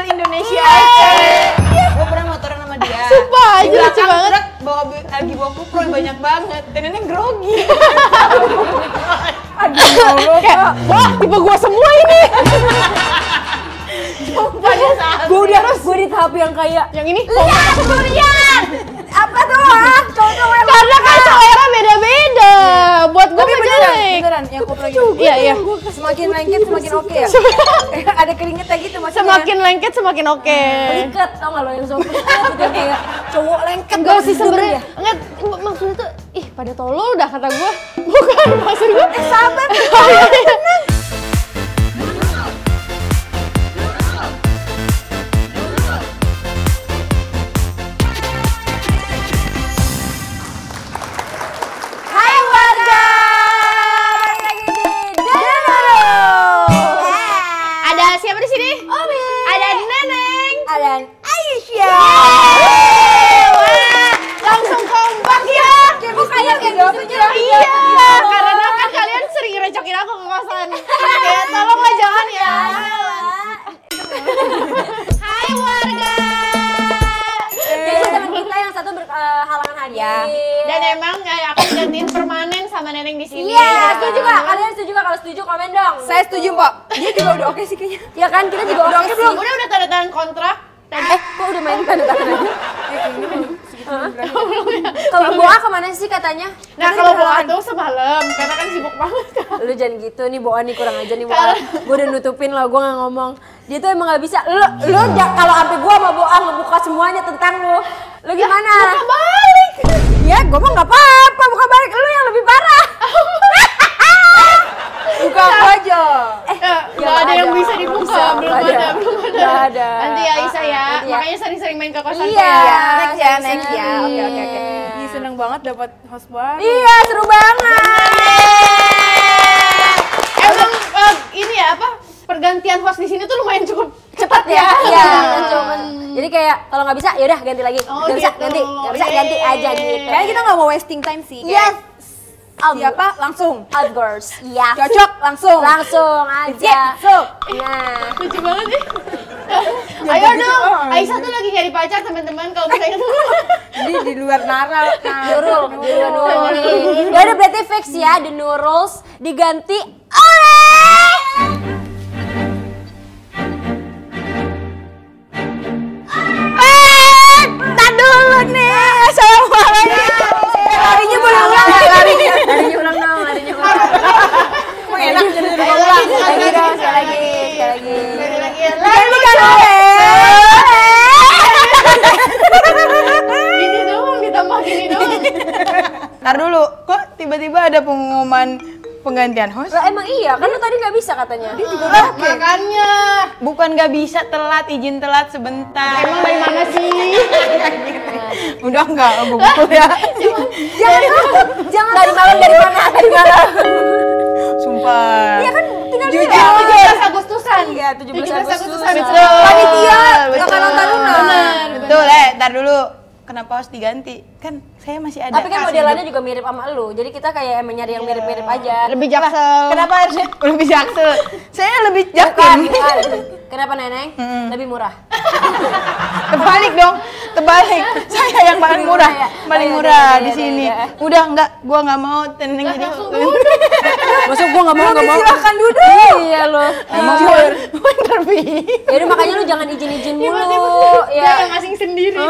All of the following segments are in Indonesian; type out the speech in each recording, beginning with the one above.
Indonesia aja. Gue pernah motoran sama dia. Sumpah, aja lucu banget. Truk lagi bawa kupro banyak banget. Dan ini grogi. Aduh, kayak, wah tipe gua semua ini. Sumpah dia salah. Gue di tahap yang kayak yang ini. Lihat durian. Apa tuh? Cowok-cowok yang Karena kan selera beda-beda. Buat gue mah jelek. beneran yang kopra Iya, iya. Semakin lengket semakin oke ya. Ada keringetnya gitu maksudnya. Semakin lengket semakin oke. Liket tau gak lo yang zombie udah kayak cowok lengket. Enggak sih sebenarnya. Enggak, maksudnya tuh ih pada tolol udah kata gue. Bukan maksud gue. Sabar. Hai warga. Balik lagi di Denoro. Ada siapa di sini? Omi. Ada Neneng. Ada Aisyah. Wah, langsung kompak ya. Kok kayak gitu ya? Iya, karena kan kalian sering ngerecokin aku ke kosan. Kayak tolonglah jangan ya. Hai warga. Jadi teman kita yang satu berhalangan hadir. Dan emang akan gantiin permanen sama Neneng di sini. Iya, setuju gak? Kalian setuju gak? Kalau setuju komen dong. Saya setuju, Mbak. Dia juga udah oke sih kayaknya. Ya kan, kita juga oke sih. Udah tanda tangan kontrak. Kok udah main tanda tangan aja? Kalau Boa kemana sih katanya? Nah kalau Boa tuh semalam, karena kan sibuk banget kan. Lu jangan gitu nih Boa nih, kurang aja nih Boa. Gue udah nutupin lah, gue gak ngomong. Dia tuh emang gak bisa. Lu kalau sampai gue sama Boa ngebuka semuanya tentang lu. Lu gimana? Buka balik. Ya gue mah gak apa-apa, buka balik. Lu yang lebih parah. Buka apa aja? Gak ada yang bisa dibuka, belum ada. Gak ada. Nanti ya Isa ya, Nanti ya. makanya sering-sering main ke kosan Iya. Next ya, next ya. Oke. Ih, Seneng banget dapat host baru. Iya, seru banget. Emang ini ya apa? Pergantian host di sini tuh lumayan cukup Cepat ya. Iya, cuman. Jadi kayak kalau nggak bisa, yaudah ganti lagi. Oh, Nggak bisa gitu. ganti, nggak bisa ganti aja gitu. Kayaknya kita nggak mau wasting time sih. Yes. Siapa? Langsung. Outdoors. Iya. Cocok langsung. Langsung aja. Nah. lucu banget nih. Ayo dong, Aisyah tuh lagi cari pacar teman-teman kalau misalnya tuh. Jadi di luar Nara. Nurul. Ya udah berarti fix ya, The Nuruls diganti oleh Tar dulu nih. Assalamualaikum. Larinya boleh ulang nggak? Larinya ulang dong, larinya ulang. Emang enak jadi Lagi dong, sekali lagi. Ganti kan Ini doang ditambah gini doang. Ntar dulu, kok tiba-tiba ada pengumuman penggantian host? Lah emang iya, kan lu tadi nggak bisa katanya. Makanya. Bukan nggak bisa telat, izin telat sebentar. Emang dari mana sih? Udah nggak, gue pukul ya. Jangan dari mana? Sumpah. Iya kan tinggal Jujur. bilang. 17 Agustusan. Iya, 17 Agustusan. Betul. Panitia, Betul. bakal nonton Benar. Betul, ntar dulu. Kenapa harus diganti? Kan saya masih ada. Tapi kan modelannya juga mirip sama lu, jadi kita kayak emang nyari yang mirip-mirip aja. Lebih jaksel. Kenapa harusnya lebih jaksel? Saya lebih Bukan, yakin. bukan. Kenapa Neneng? Lebih murah. Terbalik dong, terbalik. Saya yang paling murah, paling murah di sini. Udah enggak, gua nggak mau tenang jadi. Masuk gua nggak mau. Silakan duduk. Iya lo. Emang bener Bi. Yaudah makanya lu jangan izin mulu. Dia yang ngasih sendiri.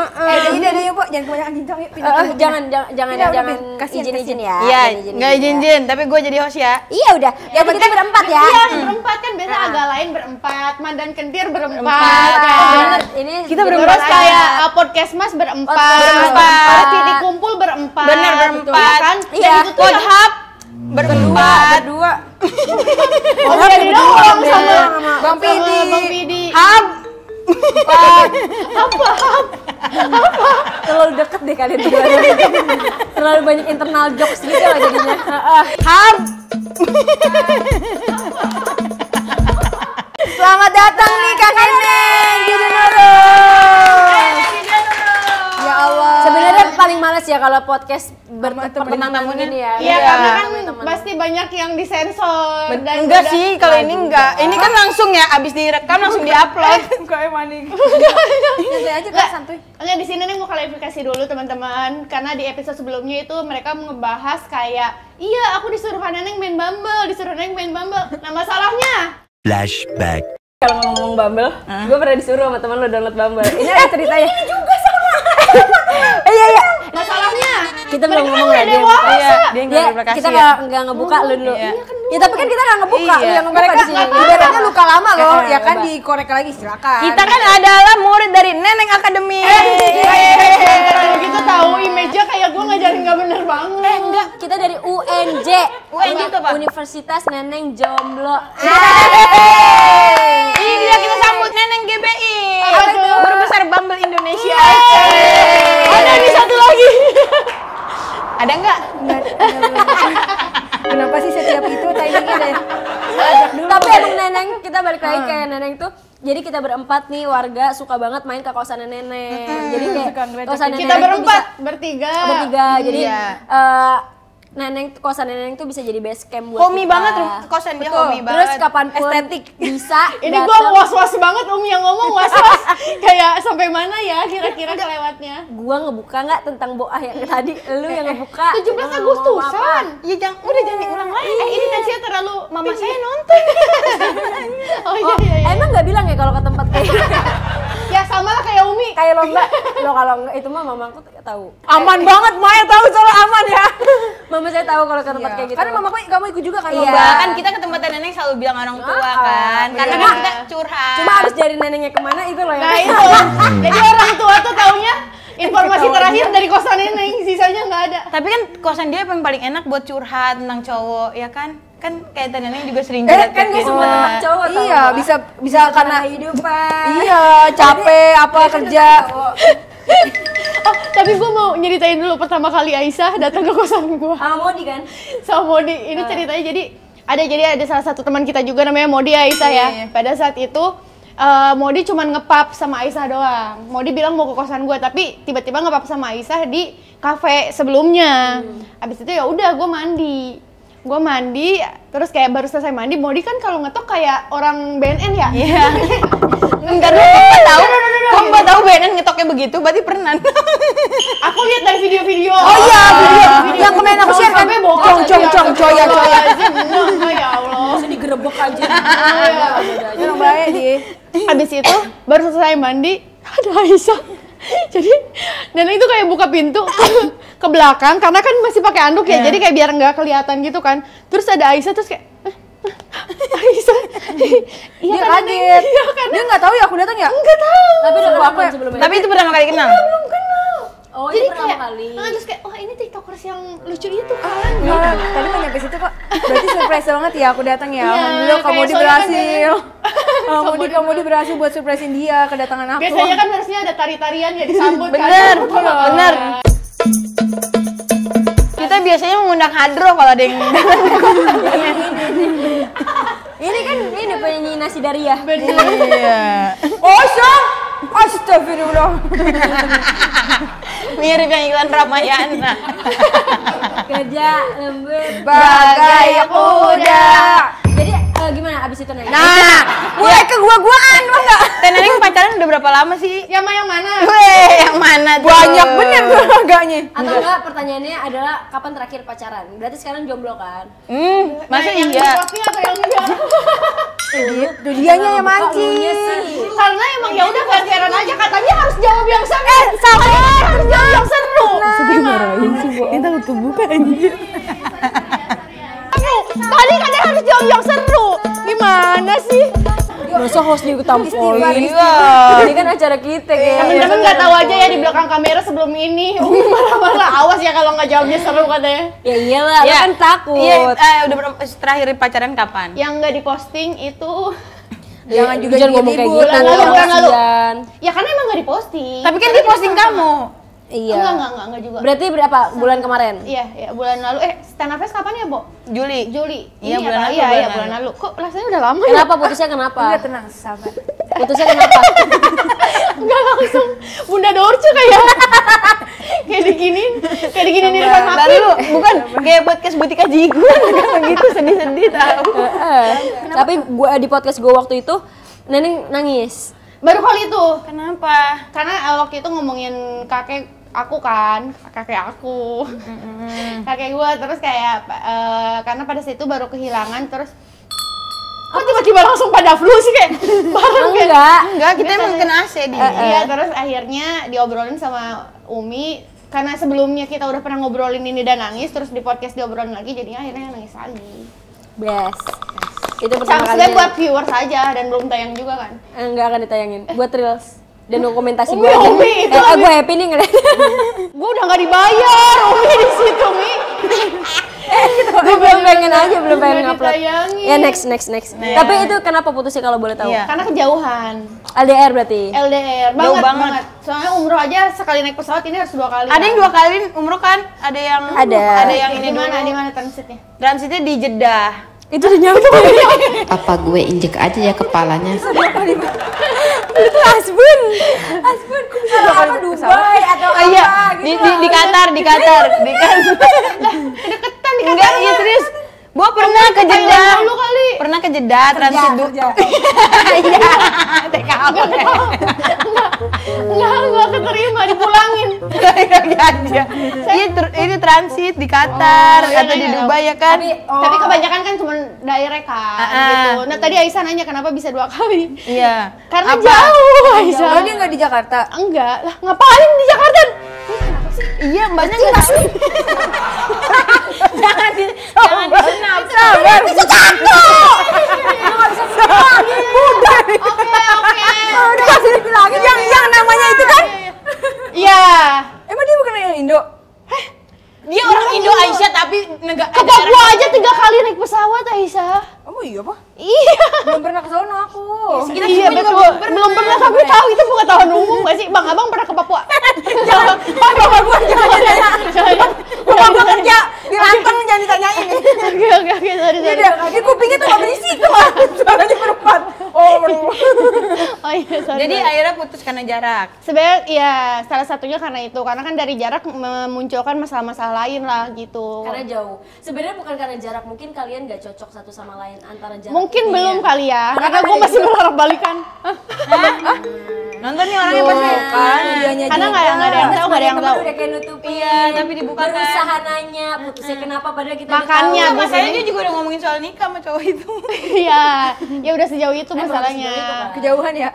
Ini ada yuk, Pak. Jangan kebanyakan cincang yuk. Jangan izin ya. Iya, Jangan nggak izin, tapi gue jadi host ya. Iya udah. Yang kita berempat ya. Iya, berempat kan biasa agak lain berempat, Mandan Kentir berempat. Bener, Kan. ini Kita jadi berempat Terus kayak podcast Mas berempat. Berempat. Terus Titik Kumpul berempat. Bener, berempat. Iya kan? Iya. Dan itu tuh Podhub berempat. berdua. Oh, jadi doang sama Bang Pidi. Bang Pidi. Hub. Terlalu deket deh kalian berdua. Terlalu banyak internal jokes gitu lah jadinya. Hub. Selamat datang nih Kak Neneng di Denoro. Ya Allah. Sebenarnya paling males ya kalau podcast berteman ini ya. Iya, karena kan pasti banyak yang disensor. Enggak sih, kalau ini enggak. Ini kan langsung ya, abis direkam langsung diupload. Kayak maning. Santai aja Kak, santuy. Enggak, di sini nih mau klarifikasi dulu teman-teman, karena di episode sebelumnya itu mereka ngebahas kayak, iya aku disuruh Neneng main Bumble, Nah masalahnya Flashback. Kalau ngomong Bumble, gue pernah disuruh sama teman lo download Bumble. Ini ada ceritanya. Ini juga sama. Iya. masalahnya Kita belum mereka ngomong udah lagi. dewasa. Dia nggak beraplikasi kita ya? nggak ngebuka lu dulu. Iya. Ya tapi kan kita nggak ngebuka, lu Iya. yang ngebuka di sini. Ibaratnya luka lama loh, ya kan coba. dikorek lagi silakan. Kita kan adalah murid dari Neneng Academy. Kalau gitu tahu image-nya kayak gue ngajarin nggak bener banget. Enggak, kita dari UNJ. UNJ itu apa? Universitas Neneng Jomblo. Ini dia kita sambut Neneng GBI. Apa tuh? Guru besar Bumble Indonesia. Ada nih satu lagi. Ada nggak? Kenapa sih setiap itu timingnya deh? Tapi emang Neneng, kita balik lagi ke Neneng tuh. Jadi kita berempat nih warga suka banget main ke kosan Neneng. Jadi kayak kosan Neneng Kita tuh berempat, bisa- bertiga. bertiga. Jadi Iya. Neneng kosan Neneng tuh bisa jadi base camp buat Homey kita. banget kosan dia, Betul. homey Terus banget. kapanpun Estetik. bisa. Ini gue was-was banget yang ngomong was-was. Kayak sampai mana ya kira-kira kelewatnya. Gua ngebuka nggak tentang Boah yang tadi, lu yang ngebuka. 17 Gua ngomong Agustusan. Iya, udah jangan diulang lagi. Ini tensinya terlalu Mama saya nonton. Oh apa. iya. Emang nggak bilang ya kalau ke tempat kayak Ya sama lah kayak Umi. kayak lomba. Lo kalau nggak itu mah mamaku tahu. Aman banget, Maya tahu soal aman ya. Mama saya tahu kalau ke tempat kayak gitu. Karena mamaku kamu ikut juga kan Iya. lomba. Kan kita ke tempat Neneng selalu bilang orang tua kan. Karena Iya. kan kita curhat. Cuma abis dari nenengnya kemana itu loh Nah yang itu. Jadi orang tua tuh taunya informasi terakhir dari kosan Neneng, sisanya nggak ada. Tapi kan kosan dia yang paling enak buat curhat tentang cowok, ya kan? Kan kayak Neneng juga sering curhat kan gak semua anak cowok tahu. Iya, bisa karena kehidupan. iya, capek apa kerja. Oh, tapi gue mau nyeritain dulu pertama kali Aisyah datang ke kosan gue Sama Modi kan? sama Modi. Ini ceritanya jadi ada salah satu teman kita juga namanya Modi Aisyah ya. Pada saat itu Modi cuma ngepap sama Aisyah doang. Modi bilang mau ke kosan gue, tapi tiba-tiba ngepap sama Aisyah di kafe sebelumnya. Abis itu ya udah gue mandi, terus kayak baru selesai mandi. Modi kan kalau ngetok kayak orang BNN ya. Iya. Enggak tahu. Kamu nggak tahu BNN ngetoknya begitu, berarti pernah. Aku lihat dari video-video. Oh iya, video yang kemarin aku share kan. Sampai bokap Cong gitu cong ya. cong coya coya. Ya Allah. Bisa digerebek aja. Yang baik dia. Habis itu baru selesai mandi ada Aisyah. Jadi Neneng itu kayak buka pintu ke belakang karena kan masih pakai anduk ya. Jadi kayak biar nggak kelihatan gitu kan. Terus ada Aisyah terus kayak Aisyah. Iya Dia kan, kaget. Neneng? Iya kan. Dia nggak tahu ya aku datang ya? Enggak tahu. Tapi udah kenal sebelumnya. Tapi itu pertama kali kenal. Belum kenal. Oh, Jadi ini pertama kayak kali. terus kayak wah ini tiktokers yang lucu itu kan. Enggak, tadi mau nyampe situ kok. Berarti surprise banget ya aku datang ya. Iya, Alhamdulillah kamu kayak berhasil. soalnya Kamu berhasil buat surprisein dia kedatangan aku. Biasanya kan harusnya ada tari-tarian ya disambut kan. Bener, bener. Kita biasanya mengundang hadro kalau ada yang Ini kan ini penyanyi Nasi Daria. Iya. Kosong. Astagfirullah. Mirip yang iklan Ramayana. Kerja lembut. Bagai kuda. Jadi gimana abis itu Neneng? Nah, mulai ke gua-guaan lo enggak? Neneng pacaran udah berapa lama sih? Yang mana? Weh, yang mana tuh? Banyak bener tuh agaknya. Atau enggak pertanyaannya adalah kapan terakhir pacaran? Berarti sekarang jomblo kan? Masa yang iya? laki atau yang enggak? Tuh dianya yang mancing. Iya sih. Karena emang ya udah gantian aja katanya harus jawab yang seru. Salah harus jawab yang seru. Seru. Tadi katanya harus jawab yang seru. Gimana sih? Masa host ditampolin? Iya. Ini kan acara kita kayak. Temen-temen nggak tahu aja ya di belakang kamera sebelum ini. Marah-marah awas ya kalau nggak jawabnya seru katanya. Ya iyalah, lu kan takut. Iya, udah berapa terakhir pacaran kapan? Yang nggak diposting itu Jangan juga Jangan ngomong kayak gitu. bulan lalu, bulan lalu. kasihan. ya karena emang nggak diposting. Tapi kan dia posting kamu. Iya. Enggak juga. Berarti berapa bulan kemarin? Iya, bulan lalu. Stand up fest kapan ya, Bo? Juli. Juli. Iya, Ini bulan apa? lalu, Iya, bulan bulan lalu. Kok rasanya udah lama ya? Kenapa putusnya kenapa? Udah tenang, sabar. Putusnya kenapa? Enggak langsung Bunda Dorce kayak diginin di depan Baru Makin. lu bukan kayak podcast Butika Jigu enggak begitu sedih-sedih tahu. Tapi gua di podcast gua waktu itu Neneng nangis. Baru kali itu. Kenapa? Karena waktu itu ngomongin kakek aku kan, kakek aku. Kakek gua terus kayak karena pada saat itu baru kehilangan terus kok tiba-tiba langsung pada flu sih kayak bareng kayak. Enggak, kita emang kena AC di. Iya, terus akhirnya diobrolin sama Umi karena sebelumnya kita udah pernah ngobrolin ini dan nangis, terus di podcast diobrolin lagi, jadinya akhirnya nangis lagi. Best. Itu pertama Sebenarnya kali. buat viewers aja dan belum tayang juga kan. Enggak akan ditayangin. Buat reels dan dokumentasi Umi, gue aja. Umi, itu Gue happy nih ngeliat. Gue udah nggak dibayar, Umi di situ, Mi. Gue belum pengen aja, belum pengen Nggak ngupload. ditayangin. Ya next. Tapi itu kenapa putusnya kalau boleh tahu? Iya. Karena kejauhan. LDR berarti. LDR Jauh banget, banget. banget. Soalnya umroh aja sekali naik pesawat ini harus 2 kali. Ada yang 2 kali umroh kan? Ada yang Ada yang ini di mana? dulu. Di mana transitnya? Transitnya di Jeddah. Itu udah nyampe. Apa gue injek aja ya kepalanya? Itu Asbun. Apa Dubai atau Oh iya, di Qatar, di Qatar. Deketan di Enggak, iya serius. Gua pernah ke Jeddah. dulu kali. Pernah ke Jeddah transit dulu. Iya. TKW. Enggak keterima dipulangin. Iya, ini transit di Qatar Oh, iya, atau di iya. Dubai ya kan? Tapi kebanyakan kan cuma direct kan gitu. Nah, tadi Aisyah nanya kenapa bisa 2 kali. Iya. Karena Apa? jauh, Aisyah. Oh, dia nggak di Jakarta. Enggak lah, ngapain di Jakarta? Iya, mbaknya enggak sih. Jangan disenap. Sabar. Bisa takut. Oke. Udah kasih dibilangin yang namanya itu kan? Iya. Emang dia bukan yang Indo? Dia orang Indo Aisyah tapi negara Ke Papua aja 3 kali naik pesawat, Aisyah. Oh iya apa? Iya. Belum pernah ke sono aku. Iya betul. Belum pernah tapi tahu itu pengetahuan umum nggak sih? Bang Abang pernah ke Papua? Jangan. Bapak gua jangan. Bapak gua kerja di Lanteng jangan ditanyain. Oke, sorry. Iya, di kupingnya tuh nggak berisik tuh. Suaranya berempat. Oh iya, sorry. Jadi akhirnya putus karena jarak. sebenarnya ya salah satunya karena itu, karena kan dari jarak memunculkan masalah-masalah lain lah gitu. Karena jauh. Sebenarnya bukan karena jarak, mungkin kalian nggak cocok satu sama lain antara jarak. Mungkin itu. belum kali ya, karena gue masih berharap balikan. Nonton nih orangnya pasti. kan dianya Karena nggak ada yang tahu, nggak ada yang tahu. Udah kayak nutupin. Iya, tapi dibukakan. Berusaha nanya, putusnya kenapa padahal kita Makanya, udah tahu. Masalahnya dia juga udah ngomongin soal nikah sama cowok itu. Iya, ya udah sejauh itu Emang masalahnya. sejauh itu, Kak. kejauhan ya.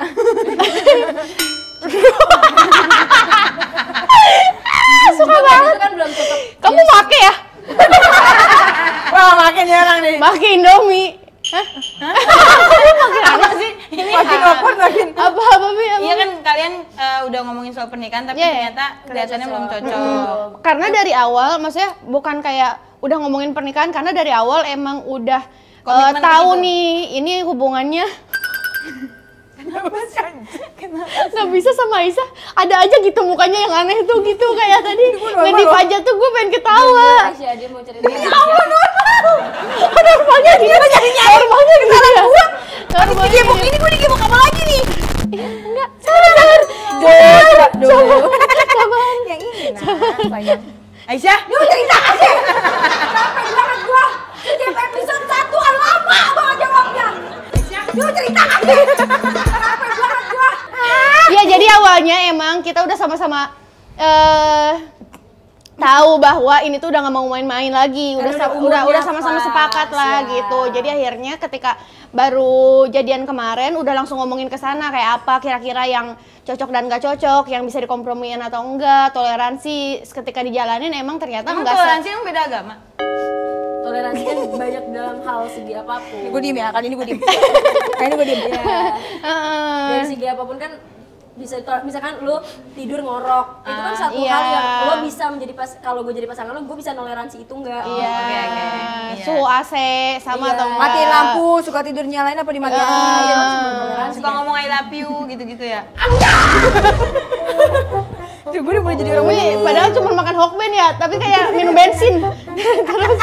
Suka banget. Itu kan belum cocok. Kamu make ya? Wah, makin ya orang nih. Make Indomie. Hah? Apa sih? Ini Makin awkward makin. Apa Bi? Iya kan kalian udah ngomongin soal pernikahan tapi Iya, iya. ternyata kelihatannya belum cocok. Karena dari awal, maksudnya bukan kayak udah ngomongin pernikahan, karena dari awal emang udah Komitmen tahu gitu. nih ini hubungannya nggak bisa sama Aisyah, ada aja gitu mukanya yang aneh tuh gitu kayak tadi ngedip aja tuh gue pengen ketawa. Aisyah, dia mau cerita. Normalnya dia normalnya gitu ya. Normalnya Digebuk ini gue digebuk apa lagi nih? enggak, sabar. Sabar. Yang ini nah, sayang. Aisyah, Lu cerita aja. Capek banget gua. Setiap episode 1 lama banget jawabnya. Lu cerita aja. Capek banget gua. Ya jadi awalnya emang kita udah sama-sama tahu bahwa ini tuh udah nggak mau main-main lagi, udah sama-sama sepakat lah gitu. Jadi akhirnya ketika baru jadian kemarin udah langsung ngomongin ke sana kayak apa kira-kira yang cocok dan nggak cocok, yang bisa dikompromiin atau enggak, toleransi ketika dijalanin emang ternyata emang enggak toleransi emang beda agama? Toleransi kan banyak dalam hal segi apapun. Gue diem ya, kali ini gue diem. Kali ini gue diem. Dari segi apapun kan bisa misalkan lu tidur ngorok itu kan satu iya. hal yang lo bisa menjadi kalau gue jadi pasangan lo, gue bisa toleransi itu enggak. Iya, Iya. suhu AC sama Iya. atau enggak. Matiin lampu, suka tidur nyalain apa dimatiin? Suka ngomong I love you gitu-gitu ya? Tuh, gue udah mulai jadi orang Umi padahal cuma makan hokben ya, tapi kayak minum bensin. Terus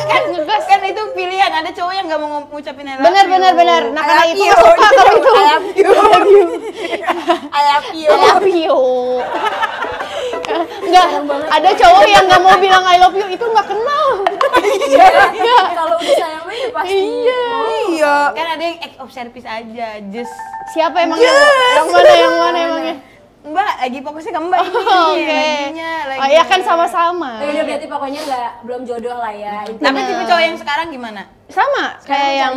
kan ngegas. Kan itu pilihan, ada cowok yang nggak mau ngucapin I love you. Benar. Nah karena I love itu you. suka kalau itu. I love you. I love you. I love you. Nggak, ada cowok yang nggak mau bilang I love you, itu nggak kenal. Kalau udah sayang ya pasti. Iya. Kan ada yang act of service aja, just Siapa emangnya? Yang mana emangnya? Mbak lagi fokusnya ke Mbak ini. Oke. Oh iya kan sama-sama. Udah berarti pokoknya belum jodoh lah ya. Tapi tipe cowok yang sekarang gimana? Sama kayak yang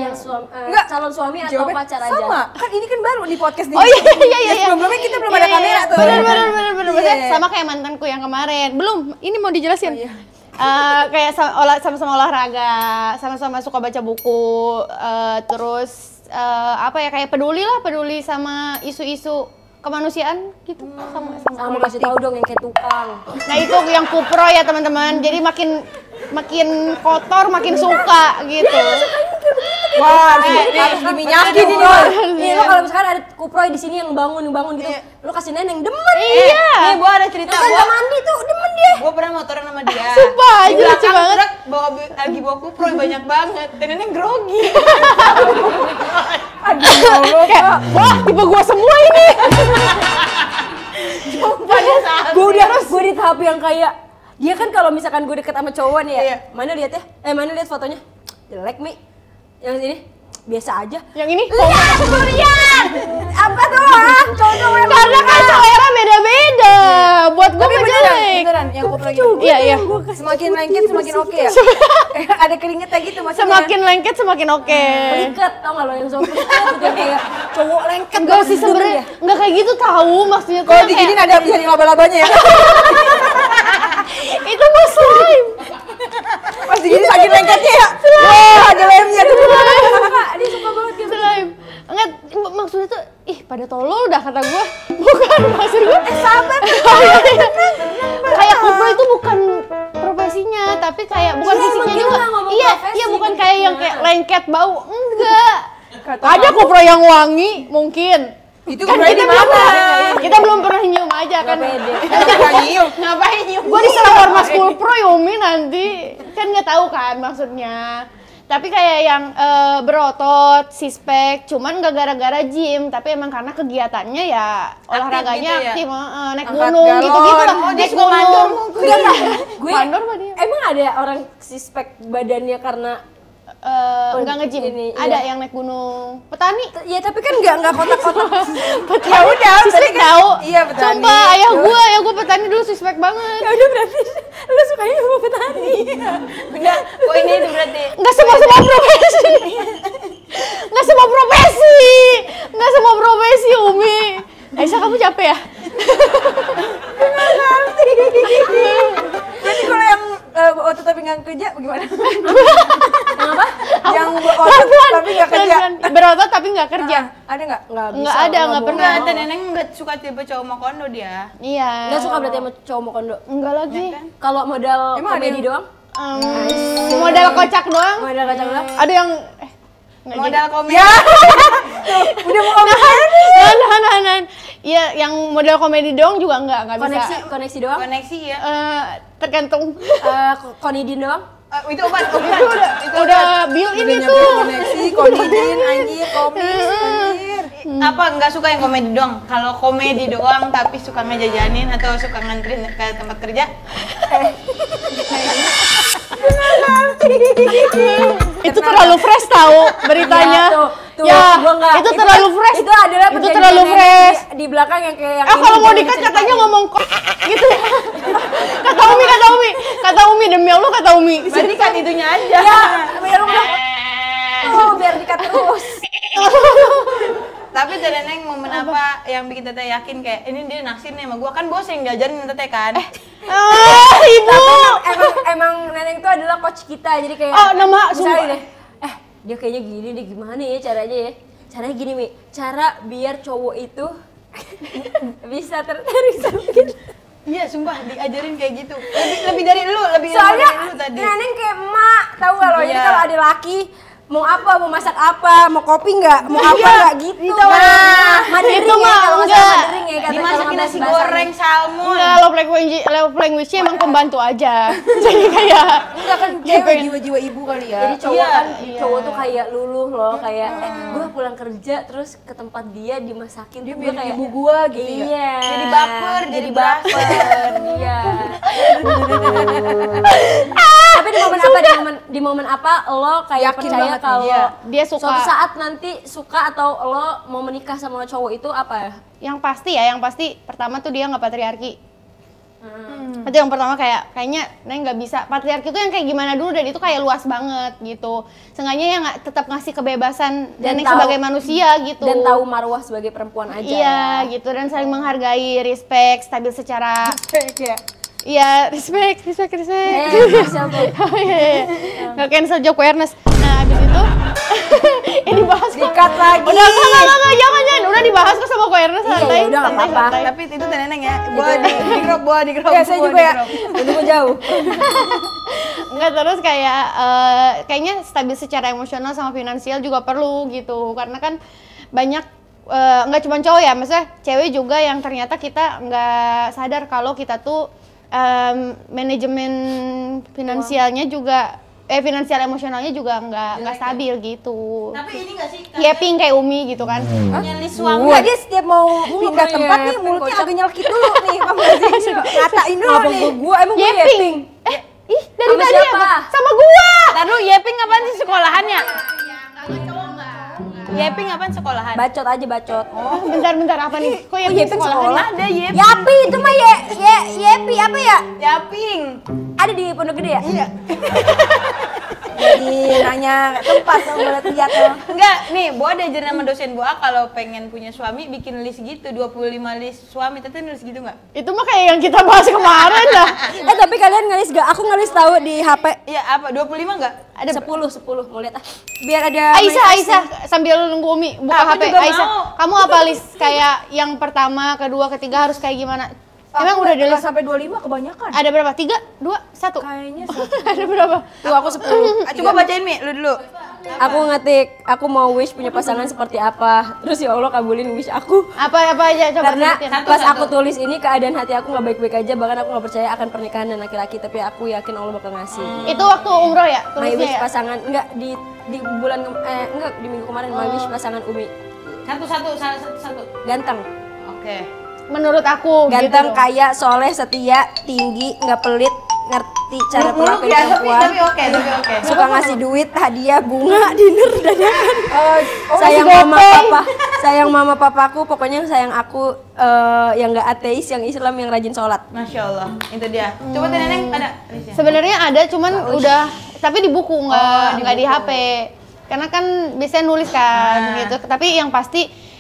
calon suami atau Jawabnya pacar aja. sama. Kan ini kan baru di podcast nih. Oh iya. Sebelumnya kita belum ada kamera tuh. Bener. Maksudnya Iya. sama kayak mantanku yang kemarin. Belum, ini mau dijelasin. Kayak sama-sama olahraga, sama-sama suka baca buku, terus apa ya, kayak peduli sama isu-isu kemanusiaan gitu. Sama kasih tahu dong yang kayak tukang. Nah itu yang kupro ya teman-teman. Jadi makin kotor makin suka gitu. Wah, harus diminyakin ini. Nih lo kalau misalkan ada kuproy di sini yang bangun gitu, lo kasih neneng demen. Iya. Nih gua ada cerita Kan gua. mandi tuh demen dia. Gua pernah motoran sama dia. Sumpah, Di lucu belakang banget. truk lagi bawa kuproy banyak banget. Dan nenek grogi. Kayak, wah tipe gua semua ini. Gue di tahap yang kayak dia kan kalau misalkan gue deket sama cowok nih ya, Iya. mana lihat fotonya, jelek Mi, yang ini biasa aja. Yang ini? Lihat, apa tuh cowok yang Karena kan selera beda-beda. Buat gua Tapi mah beneran, jelek. beneran yang kuproy gitu. Iya. Semakin lengket semakin oke ya. Ada keringetnya gitu maksudnya. Semakin lengket semakin oke. Peliket, tau gak lo yang cowok peliket gitu yang kayak cowok lengket. Enggak sih sebenarnya, enggak kayak gitu tahu maksudnya. Kalau diginin ada jadi laba-labanya ya. Itu mah slime. Pas diginin saking lengketnya ya. Wah, ada lemnya tuh. Dia suka banget gitu. Slime. Enggak, maksudnya tuh pada tolol dah kata gua. Bukan maksud gua. Sabar. Kayak kupro itu bukan profesinya, tapi kayak bukan Iya, fisiknya emang kita juga. nggak ngomong Iya, profesi, bukan kita kayak yang cuma- kayak lengket bau, enggak. Ada kupro yang wangi mungkin. Itu Kan kuproy di mana? kita belum pernah nyium aja kan. pede. Ngapain nyium? Gua diserang ormas kupro Yumi nanti. Kan nggak tahu kan maksudnya. Tapi kayak yang berotot, six-pack, cuman nggak gara-gara gym, tapi emang karena kegiatannya ya olahraganya gitu ya? aktif, naik Angkat gunung galon. gitu-gitu lah. Oh, dia Naik suka mandor gunung. mungkin. Gue Mandor apa dia? emang ada orang sispek badannya karena Enggak nge-gym. ini, Ada iya. yang naik gunung. Petani. ya tapi kan nggak kotak-kotak. Ya udah, siswek tahu. Iya, petani. Sumpah, ayah gua petani dulu siswek banget. Ya udah berarti lu sukanya sama petani. Enggak, kok ini itu berarti. Enggak semua profesi. Enggak semua profesi. Enggak semua profesi, Umi. Aisyah, kamu capek ya? Jadi kalau yang otot tapi nggak kerja bagaimana? Kenapa? Yang berotot tapi nggak kerja. Pelan-pelan. Berotot tapi nggak kerja. Ada nggak? Nggak ada, nggak pernah. Enggak, dan neneng nggak suka tipe cowok mau kondo dia. Iya. Nggak suka berarti sama cowok mau kondo. Enggak lagi. Kalau modal Emang ada komedi yang- doang? Modal kocak doang. Modal kacang doang? Ada yang nggak jadi. Modal komedi. Udah mau Nahan. Iya, yang model komedi doang juga nggak bisa. Koneksi doang? koneksi ya. Tergantung. Konidin doang? Itu obat. Itu udah built in itu. Koneksi, konidin, anjir, komis, anjir. Apa nggak suka yang komedi doang? Kalau komedi doang tapi suka ngejajanin atau suka nganterin ke tempat kerja? Itu terlalu fresh tahu beritanya. Iya, tuh, Ya, gua nggak- itu terlalu fresh. Itu adalah Itu perjanjian terlalu nenek fresh. di belakang yang kayak yang Kalau ini mau jangan dikat diceritain. katanya ngomong kok gitu. Kata Umi demi Allah kata Umi. Berarti kan itunya aja. Ya, biar lu bilang, oh biar dikat terus. Tapi Teh Neneng momen apa yang bikin Teteh yakin kayak ini dia naksir nih sama gua, kan gua sering diajarin Teteh kan. Ibu. Emang Neneng itu adalah coach kita, jadi kayak Oh, nama misalnya sumpah. deh, dia kayaknya gini deh, gimana ya caranya ya? Caranya gini Mi, cara biar cowok itu bisa tertarik sama kita. Iya, sumpah diajarin kayak gitu. Lebih dari lu, lebih Soalnya dari lu tadi. Neneng kayak emak, tahu gak lo? Jadi Iya. kalau ada laki mau apa, mau masak apa, mau kopi nggak, mau apa nggak gitu. Mandiri Itu ya, mah kalau nggak enggak. salah mandiri ya, kata Dimasakin kalau nasi bahasa- goreng salmon. Enggak, love language-nya emang pembantu aja. Jadi kayak Enggak kan cewek jiwa-jiwa ibu kali ya. Jadi cowok Iya. kan, cowok tuh kayak luluh loh, kayak gue pulang kerja terus ke tempat dia dimasakin, dia mirip kayak ibu gua gitu ya. iya. Jadi baper, jadi baper, iya. Tapi di momen apa lo kayak Yakin percaya banget nih, kalau iya. dia suka. suatu saat nanti suka atau lo mau menikah sama cowok itu apa ya? Yang pasti pertama tuh dia nggak patriarki. Itu yang pertama kayaknya Neng nggak bisa. Patriarki itu yang kayak gimana dulu dan itu kayak luas banget gitu. Seenggaknya yang tetap ngasih kebebasan dan Neng tahu- sebagai manusia gitu. Dan tahu marwah sebagai perempuan aja. Iya gitu, dan saling menghargai, respect, stabil secara iya, respect. Siapa? Oh iya. Nggak cancel joke awareness. Nah, abis itu ini dibahas kok. Dikat lagi. Udah enggak, jangan. Udah dibahas kok sama awareness santai. ya udah, nggak santai, apa-apa. santai. Tapi itu teh neneng ya. Bawa di grup. Ya saya juga ya. Itu gue jauh. Enggak, terus kayak kayaknya stabil secara emosional sama finansial juga perlu gitu. Karena kan banyak nggak cuma cowok ya, maksudnya cewek juga yang ternyata kita nggak sadar kalau kita tuh manajemen finansialnya juga finansial emosionalnya juga nggak stabil gitu. Tapi ini nggak sih? Yeping kayak Umi gitu kan. Nyalis suami. Enggak, dia setiap mau pindah kayak tempat nih mulutnya agak nyelkit dulu nih. Paham nggak sih? Ngatain dulu Apa nih. gue emang gue Yeping. yeping? Ih, dari Sama tadi siapa? apa? Sama gua. Lalu Yeping apaan sih sekolahannya? Yeping apaan sekolahan? Bacot aja bacot. Bentar apa nih? Kok Yeping sekolah? Ada Yeping. Yapi itu mah Yepi apa ya? Yaping. Ada di Pondok Gede ya? Iya. Jadi nanya tempat dong boleh lihat tuh. Enggak, nih, Boa diajarin sama dosen Boa kalau pengen punya suami bikin list gitu, 25 list suami. Teteh nulis gitu nggak? Itu mah kayak yang kita bahas kemarin dah. Tapi kalian ngelis gak? Aku ngelis tahu di HP. Iya, apa? 25 nggak? Ada 10 mau lihat ah. Biar ada Aisyah sambil nunggu Umi buka Aku HP. juga Aisyah, mau. kamu apa list kayak yang pertama, kedua, ketiga harus kayak gimana? Emang udah di list? sampai 25 kebanyakan. Ada berapa? 3, 2, 1? Kayaknya Ada berapa? Tuh aku 10. Coba bacain Mi, lu dulu. Aku ngetik, aku mau wish punya pasangan seperti apa. Terus ya Allah kabulin wish aku. Apa aja coba Karena sebutin. pas aku tulis ini keadaan hati aku nggak baik-baik aja, bahkan aku nggak percaya akan pernikahan dan laki-laki, tapi aku yakin Allah bakal ngasih. Itu waktu umroh ya? My Tulisnya wish ya? pasangan enggak di bulan enggak di minggu kemarin my wish pasangan Umi. Satu. Ganteng. Oke. Menurut aku Ganteng, gitu. kaya, soleh, setia, tinggi, nggak pelit, ngerti cara Muluk perlakuan ya, tapi perempuan. oke. Suka ngasih duit, hadiah, bunga, dinner, dadakan. ngasih Sayang mama gopeng. papa, sayang mama papaku, pokoknya sayang aku yang nggak ateis, yang Islam, yang rajin sholat. Masya Allah, itu dia. Coba teh neneng ada listnya? Sebenarnya ada, cuman udah, tapi di buku nggak di buku. HP. Karena kan biasanya nulis kan gitu. Tapi yang pasti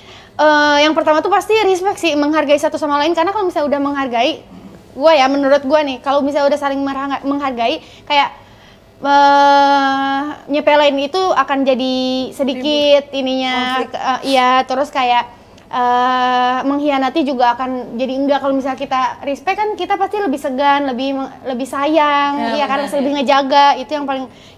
yang pertama tuh pasti respect sih, menghargai satu sama lain. Karena kalau misalnya udah menghargai, gue ya menurut gue nih, kalau misalnya udah saling menghargai, kayak nyepelain itu akan jadi sedikit ininya, iya. Terus kayak mengkhianati juga akan jadi enggak. Kalau misalnya kita respect kan kita pasti lebih segan, lebih sayang, iya karena lebih ngejaga. Itu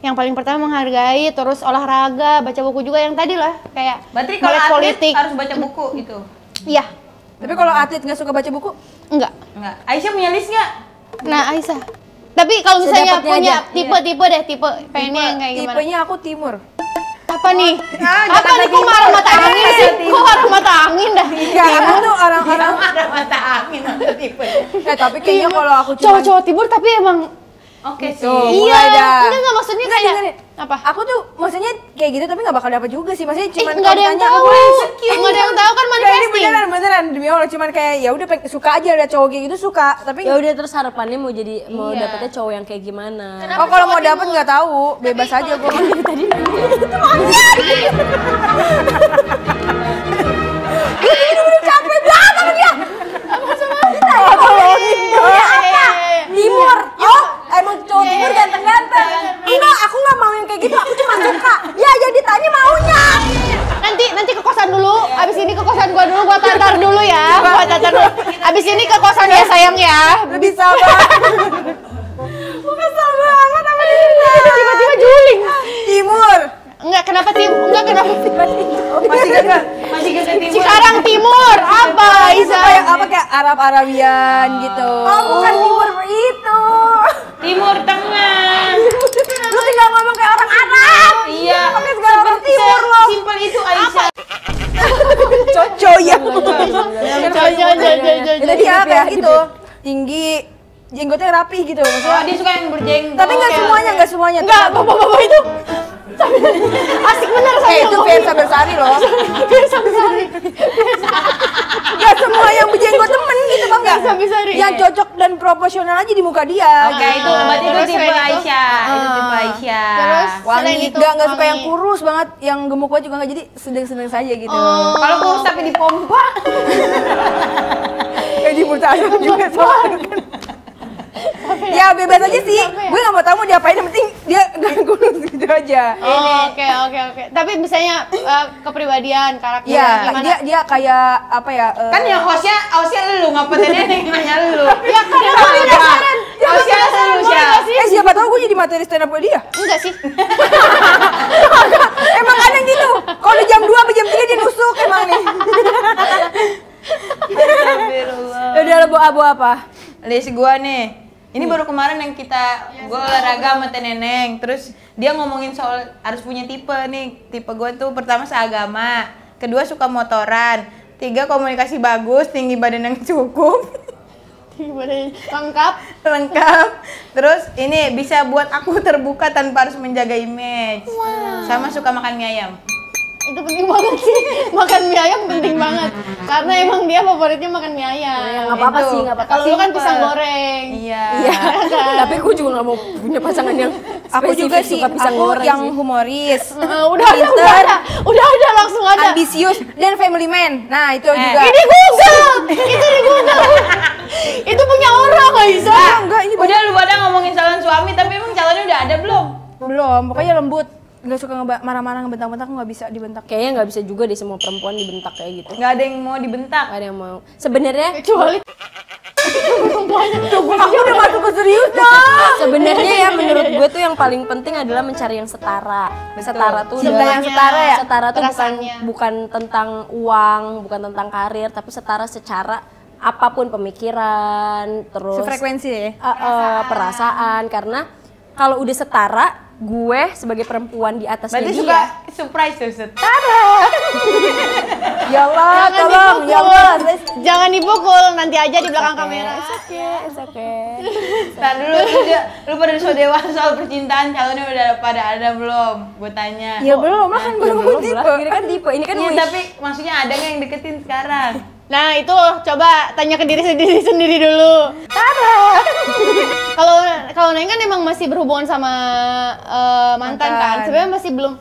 yang paling pertama menghargai. Terus olahraga, baca buku juga yang tadi lah, kayak Berarti kalau melek atlet politik. harus baca buku itu? Iya, Tapi kalau atlet nggak suka baca buku, enggak. Enggak. Aisyah punya list nggak? Nah, Aisyah. Tapi kalau misalnya Sedapatnya punya aja. tipe deh, tipe pengennya yang kayak gimana? tipenya aku timur. Apa nih? Ah, Apa nih? Kok marah mata angin sih? Kok marah mata angin dah? Enggak, aku tuh orang-orang. Ada mata angin ada tipe. Tapi kayaknya kalau aku cuma Cowok-cowok timur tapi emang Oke sih. Tuh. iya, mulai dah. enggak maksudnya Enggak, kayak dengerin. apa? Aku tuh maksudnya kayak gitu tapi nggak bakal dapet juga sih. Maksudnya cuman Enggak ada yang tahu. Enggak ada yang tahu kan Enggak, ini manifesting. beneran demi Allah cuman kayak ya udah suka aja liat cowok kayak gitu suka, tapi Ya udah terus harapannya mau jadi mau dapetnya cowok yang kayak gimana? oh kalau mau dapet nggak tahu, bebas aja gue. Tadi capek banget sama dia. Timur. Oh, emang cowok timur ganteng-ganteng. Enggak, aku nggak mau yang kayak gitu. Aku cuma suka. Ya, yang ditanya maunya. Nanti ke kosan dulu. Abis ini ke kosan gua dulu, gua tatar dulu ya. Gua tatar dulu. Abis ini ke kosan ya sayang ya. Lebih sabar. Gue kesel banget sama dia. Tiba-tiba juling. Timur. Enggak, kenapa tiba-tiba? Masih gak timur. Cikarang Timur. Apa, Isa? Kayak Arab-Arabian gitu. Oh, bukan timur itu. Timur Tengah. Lu tinggal ngomong kayak orang Arab. Iya. Pakai segala orang timur lo. Simpel itu Aisyah. Coco ya. Itu dia kayak gitu. Tinggi, jenggotnya rapi gitu. Oh, Maksudnya dia suka yang berjenggot. tapi nggak semuanya. Enggak, bapak-bapak itu asik bener sama Itu Fiersa Bersari loh. Fiersa Besari. Gak semua yang berjenggot temen gitu bang. Fiersa Besari. Yang cocok dan proporsional aja di muka dia. Oke, itu berarti itu Terus tipe selain itu? Aisyah. Itu tipe Aisyah. Terus selain Wangi, itu nggak suka yang wangi. kurus banget, yang gemuk banget juga nggak, jadi sedang-sedang saja gitu. Kalau kurus tapi dipompa. Kayak di bursa asam juga sama. Ya bebas aja sih, gue nggak mau tahu mau diapain, yang penting dia nggak kurus gitu aja. Oke. Tapi misalnya kepribadian, karakter Iya, gimana? dia kayak apa ya? Kan yang hostnya lu, ngapain neneng nanya lu. Ya kan aku penasaran. Hostnya lu siapa? Siapa tahu gue jadi materi stand up buat dia. Enggak sih. Emang kadang gitu, kalau jam 2 sampai jam 3 dia nusuk emang nih. Astagfirullah. Udah lo bawa apa? List gua nih. Ini baru kemarin yang gua olahraga sama Teh Neneng. Terus dia ngomongin soal harus punya tipe nih. Tipe gua tuh pertama seagama, kedua suka motoran, tiga komunikasi bagus, tinggi badan yang cukup. Lengkap. Terus ini bisa buat aku terbuka tanpa harus menjaga image. Sama suka makan mie ayam. Itu penting banget sih. Makan mie ayam penting banget. Karena emang dia favoritnya makan mie ayam. Ya nggak apa-apa Itu. sih, nggak apa-apa. Kalau lu kan Simple. pisang goreng. Iya. Tapi gue juga nggak mau punya pasangan yang Aku juga spesifik sih, suka pisang aku goreng yang sih. humoris, Udah ada langsung ada. ambisius, dan family man. Nah itu juga. Ini Google. Itu di Google. Itu punya orang, Aisyah. Enggak, ini Udah lu pada ngomongin calon suami, tapi emang calonnya udah ada belum? belum. Pokoknya lembut. Nggak suka marah-marah, ngebentak-bentak, aku nggak bisa dibentak. Kayaknya nggak bisa juga deh semua perempuan dibentak kayak gitu. Nggak ada yang mau dibentak. Nggak ada yang mau. Sebenarnya Kecuali Aku udah masuk ke serius dah. sebenarnya ya menurut gue tuh yang paling penting adalah mencari yang setara. Setara tuh Cinta yang setara ya? Setara tuh Perasaannya. bukan tentang uang, bukan tentang karir, tapi setara secara apapun, pemikiran, terus Sefrekuensi ya? perasaan. Karena kalau udah setara, gue sebagai perempuan di atasnya Berarti dia. suka surprise tuh setara. Ya Allah, Jangan tolong, ya dipukul. Allah. Jangan dipukul, nanti aja di belakang kamera. It's okay. Ntar dulu lu pada so dewasa soal percintaan, calonnya udah pada ada belum? Gue tanya. Ya belum lah, kan baru Belum tipe. lah, ini kan tipe, ini kan Iya, wish. tapi maksudnya ada nggak yang deketin sekarang? Nah itu coba tanya ke diri sendiri dulu. Kalau Neng kan emang masih berhubungan sama mantan kan, sebenarnya masih belum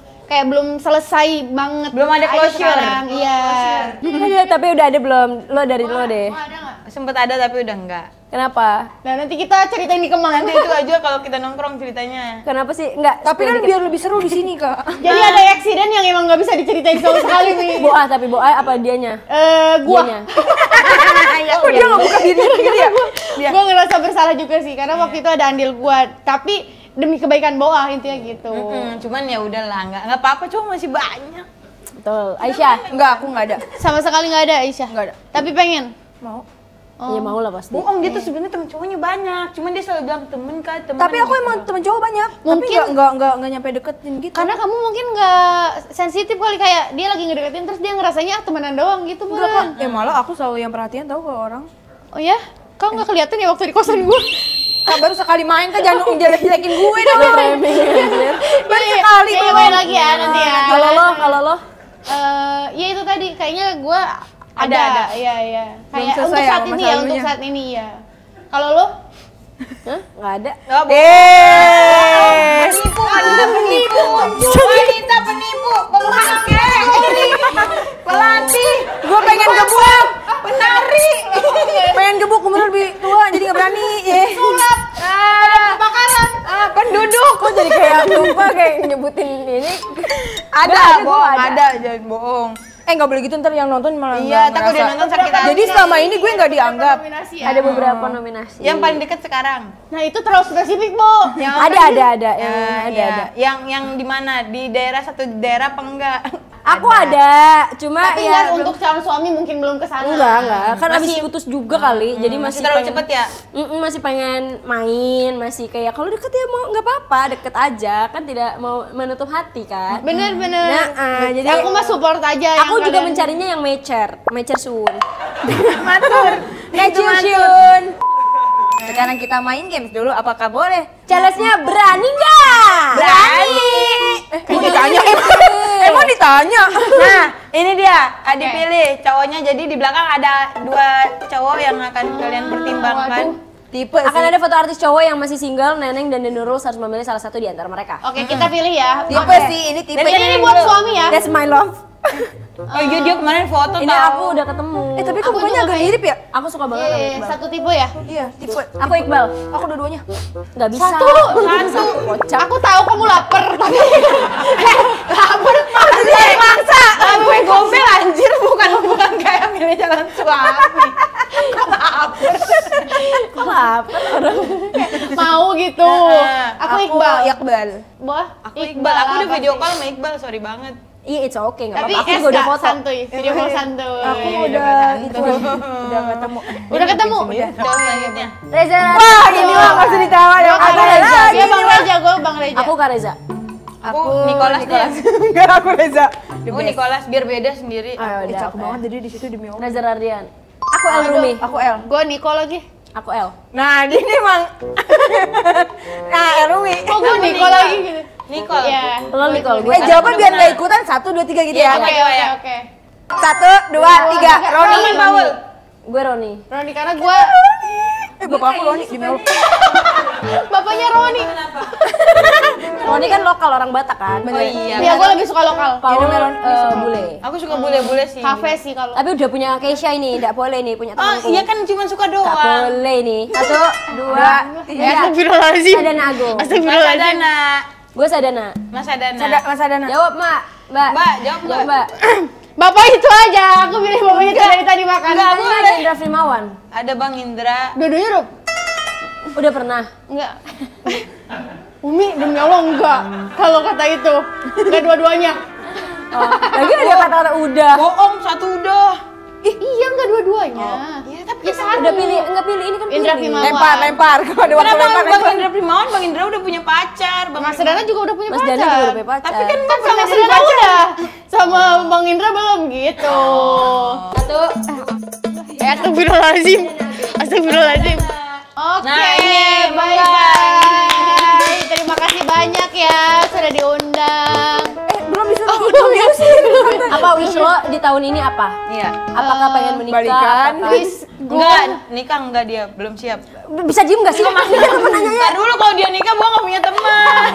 selesai banget. Belum ada aja closure. sekarang, iya. Ada, tapi udah ada belum? Lo dari lo deh. Ada nggak? Sempet ada tapi udah enggak. Kenapa? Nah nanti kita ceritain di Kemang. Nanti itu aja kalau kita nongkrong ceritanya. Kenapa sih? Enggak. Tapi kan biar lebih seru di sini kak. Jadi ada eksiden yang emang nggak bisa diceritain sama sekali nih. Boa, tapi Boa apa dianya? Gua Kok dia nggak buka diri gitu ya? Gua ngerasa bersalah juga sih karena waktu itu ada andil gua, tapi demi kebaikan Boa intinya gitu. Cuman ya udahlah, nggak apa-apa, cuma masih banyak. Betul. Aisyah. Enggak, aku nggak ada. Sama sekali nggak ada Aisyah. Nggak ada. Tapi pengen. Mau. Iya mau lah pasti. Bohong, dia tuh sebenarnya temen cowoknya banyak. Cuman dia selalu bilang temen kak, temen. Tapi aku emang temen cowok banyak. Mungkin- Tapi nggak nyampe deketin gitu. Karena kamu mungkin nggak sensitif kali, kayak dia lagi ngedeketin terus dia ngerasanya temenan doang gitu enggak kak. bukan? Malah aku selalu yang perhatian tahu ke orang. Oh ya? Kau nggak kelihatan ya waktu di kosan gua? Kak baru sekali main kan jangan jelek-jelekin gue dong. Baru sekali Iya, belum. main lagi ya nanti ya. Kalau lo Ya itu tadi kayaknya gua Ada. Iya. Belum Kayak selesai untuk ya saat ini masa ya, lalunya. untuk saat ini ya. Kalau lo? Hah? Nggak ada. Oh, penipu, wanita penipu, wanita penipu, pemakai, pelatih, Gue pengen gebuk. penari, Pengen gebuk umur lebih tua jadi nggak berani. sulap, kebakaran, penduduk. Kok jadi kayak lupa kayak nyebutin ini? Ada, Nggak ada, bohong, gua ada, jangan bohong. Nggak boleh gitu, ntar yang nonton malah Iya, nggak takut dia ngerasa. nonton sakit hati. Jadi selama ini gue nggak dianggap. Nominasi ya. Ada beberapa nominasi. Yang paling deket sekarang. Nah itu terlalu spesifik, Bu. Yang ada. Yang ada. iya. Yang di mana? Di daerah satu daerah apa enggak? Aku ada, cuma Tapi ya nggak untuk calon suami mungkin belum kesana. enggak. Kan abis putus juga kali, jadi masih terlalu pengen- cepet ya? Masih pengen main, masih kayak kalau deket ya mau nggak apa-apa, deket aja kan, tidak mau menutup hati kan. Bener. Jadi Aku mah support aja. aku yang juga kalian- mencarinya yang mature soon. Matur. Mature soon. Sekarang kita main games dulu, apakah boleh? Challenge-nya berani nggak? Berani. Emang ditanya? Emang ditanya? Nah, ini dia. Adi pilih cowoknya, jadi di belakang ada 2 cowok yang akan kalian pertimbangkan. Tipe Akan ada foto artis cowok yang masih single, Neneng dan Denurul harus memilih salah satu di antara mereka. Oke, kita pilih ya. Tipe Oke. sih, ini tipe. Dan ini buat suami ya. That's my love. Oh iya, dia kemarin foto Ini tau. aku udah ketemu. Tapi kok Aku mukanya juga agak kayak- mirip ya? Aku suka banget sama Iqbal. Satu tipe ya. Iya, tipe. Aku Iqbal. Aku dua-duanya. Nggak bisa. Satu. Aku tahu kamu lapar, tapi lapar Maksa. Gue gombel anjir, bukan kayak milih calon suami. Kok lapar orang? mau gitu. Aku Iqbal. Iqbal. Wah, Aku Iqbal, aku udah apa video sih? call sama Iqbal, sorry banget. Iya, it's okay, nggak Tapi apa-apa. Aku es juga udah Kak, foto. santuy, video call santuy. Aku udah itu udah ketemu. Udah ketemu. Jauh selanjutnya. Reza. Wah, ini mah nggak usah ditawa yang Bang ada Reza. lagi. Dia Bang Reza, gue Bang Reza. Aku Kak Reza. Aku Nicholas dia. Enggak, aku Reza. Aku Nicholas, biar beda sendiri. Ayo, udah. Cakep banget jadi di situ demi Allah. Reza Rardian. Aku El Rumi. Aku L. Gue Niko lagi. Aku El. Nah, ini emang. Nah, Erwi. Kok gue Niko lagi gitu? Nicole. Iya. Lo Nicole, gue Jawaban biar nggak ikutan 1, 2, 3 gitu ya. Iya, Oke. 1, 2, 3. Roni Paul. Gue Roni. Roni karena gue Bapak aku Roni demi Allah. bapaknya Roni. Roni kan lokal, orang Batak kan. Oh iya. Iya, gue lebih suka lokal. Paul bule. Aku suka bule-bule sih. Kafe sih kalau. Tapi udah punya Keisha ini, nggak boleh nih punya Oh temanku. iya kan cuma suka Nggak doang. boleh nih. 1, 2, 3. Astagfirullahaladzim. Sadana Agung. Mas Astagfirullahaladzim. Adana. Gue Sadana. Mas Adana. Mas Adana. Jawab, Mak. Mbak. Mbak, jawab nggak? Mbak. Bapak itu aja, aku pilih bapaknya itu dari tadi makan. Enggak, Tadi ada Indra Frimawan. Ada Bang Indra. Dua-duanya Rup? Udah pernah. Enggak. Umi, demi Allah enggak. Kalau kata itu, enggak dua-duanya. Lagi ada kata-kata udah. Bohong, satu udah. Iya, enggak dua-duanya. Iya, tapi Ya satu. Udah pilih, enggak pilih ini kan pilih. Indra Frimawan. Lempar. Kalau ada waktu kenapa lempar. Bang Indra Primawan? Bang Indra udah punya pacar. Bang Mas Dana juga udah punya Mas pacar. Dana juga udah punya pacar. Tapi kan Kan sama Mas Dana udah. Sama Bang Indra belum gitu. Satu. Astagfirullahaladzim. Astagfirullahaladzim. Oke, Nah, ini bye-bye. Terima kasih banyak ya sudah diundang. Belum disuruh. Belum disuruh. Apa wish lo di tahun ini apa? Iya. Apakah pengen menikah? balikan. Apakah- Enggak, nikah enggak dia, belum siap. Bisa diem gak sih? Ntar dulu kalau dia nikah, gua nggak punya teman.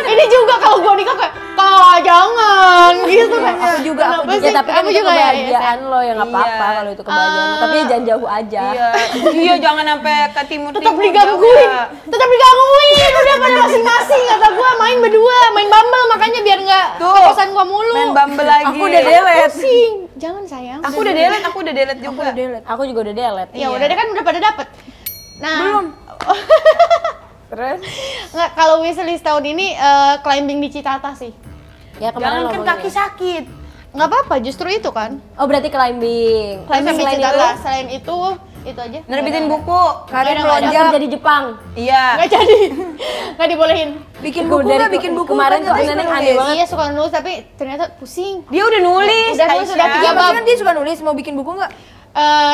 Ini juga kalau gua nikah kayak, Kak jangan gitu kan. Aku juga. Ya tapi kan Aku itu juga ya, kebahagiaan lo ya nggak apa-apa Iya. kalau itu kebahagiaan lo. Tapi jangan jauh aja. Iya, iya jangan sampai ke timur. Tetap digangguin. Tetap digangguin. Udah pada masing-masing kata gua main berdua, main Bumble makanya biar nggak Tuh, kosan gua mulu. Main Bumble lagi. Aku udah delete. Pusing. Jangan sayang. Aku udah delete juga. Aku juga udah delete. Ya udah deh kan udah pada dapet. Nah, belum. Terus Nggak, kalau wishlist tahun ini climbing di Citata sih. Ya kemarin Jangan kan ngomongin kaki ya. sakit. Nggak apa-apa, justru itu kan. Oh berarti climbing. Climbing di Selain Citata. itu, Selain itu aja. Nerbitin buku. Karir Nggak ada. yang melonjak. kerja di Jepang. Iya. Nggak jadi. Nggak dibolehin. Bikin buku Dari nggak bikin buku kemarin kan tuh dia nenek suka aneh nulis. banget. Iya suka nulis tapi ternyata pusing. Dia udah nulis. Udah nulis, Aisyah. udah 3 Iya, bab. pasti kan dia suka nulis, mau bikin buku nggak?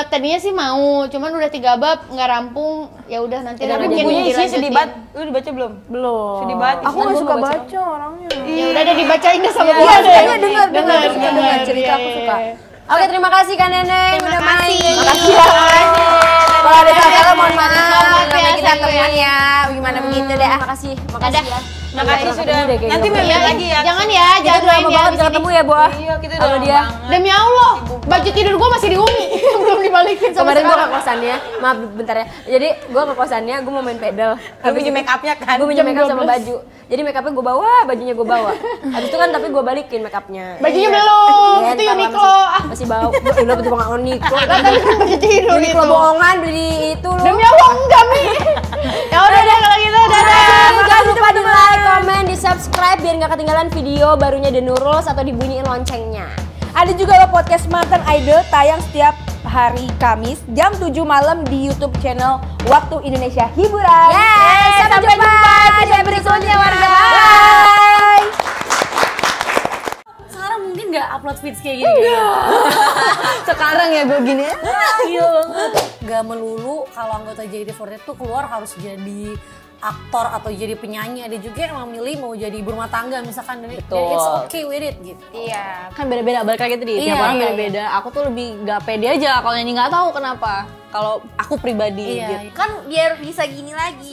Tadinya sih mau, cuman udah 3 bab nggak rampung. Ya udah nanti Udah, Tapi Mungkin bukunya isinya dilanjutin. sedih banget. Lu dibaca belum? Belum. Sedih banget. Aku nggak suka baca orangnya. Ya udah deh dibacain deh sama Iya, gua deh. iya, dengar cerita aku suka. Oke terima kasih Kak Neneng udah main. Makasih ya. Kalau ada salah mohon maaf. Maaf ya, Namanya kita sayang. teman ya. Gimana begitu deh. Makasih Dadah. ya. Makasih Ketemu sudah. deh kayaknya. Nanti main Iya, lagi ya. Jangan ya, Kita jangan udah main lama ya banget abis gak ini. ketemu ya, Boah. Iya, kita udah Halo lama dia. banget. Demi Allah, baju tidur gua masih di Umi. Belum belum dibalikin sama Kemarin gue sekarang. ke kosannya, maaf bentar ya. Jadi gue ke kosannya, gue mau main pedal. Lu pinjem make upnya kan? Gue pinjam Jam make up sama 12. baju. Jadi make upnya gue bawa, bajunya gue bawa. Habis itu kan tapi gue balikin make upnya. Bajunya Iya. belum, Iya, itu ntar lah, Uniqlo. Masih bau. Lo betul banget Uniqlo. Lah tadi kan baju tidur Uniqlo itu. bohongan beli itu lo. Demi Allah enggak Mi. Ya udah deh kalau gitu dadah. Jangan lupa di like, komen, di subscribe biar nggak ketinggalan video barunya The Nurul atau dibunyiin loncengnya. Ada juga lo podcast Mantan Idol tayang setiap hari Kamis jam 7 malam di YouTube channel Waktu Indonesia Hiburan. Yes, sampai jumpa di video berikutnya warga. Bye. Sekarang mungkin nggak upload feeds kayak gini. Sekarang ya gue gini. Iya banget. Gak melulu kalau anggota JKT48 tuh keluar harus jadi aktor atau jadi penyanyi. Ada juga yang memilih mau jadi ibu rumah tangga misalkan, dan it's okay with it gitu. Iya. Kan beda-beda, balik lagi tadi, tiap Iya, orang iya, beda-beda. Aku tuh lebih gak pede aja kalau ini nggak tahu kenapa. Kalau aku pribadi Iya, gitu. iya. Kan biar bisa gini lagi.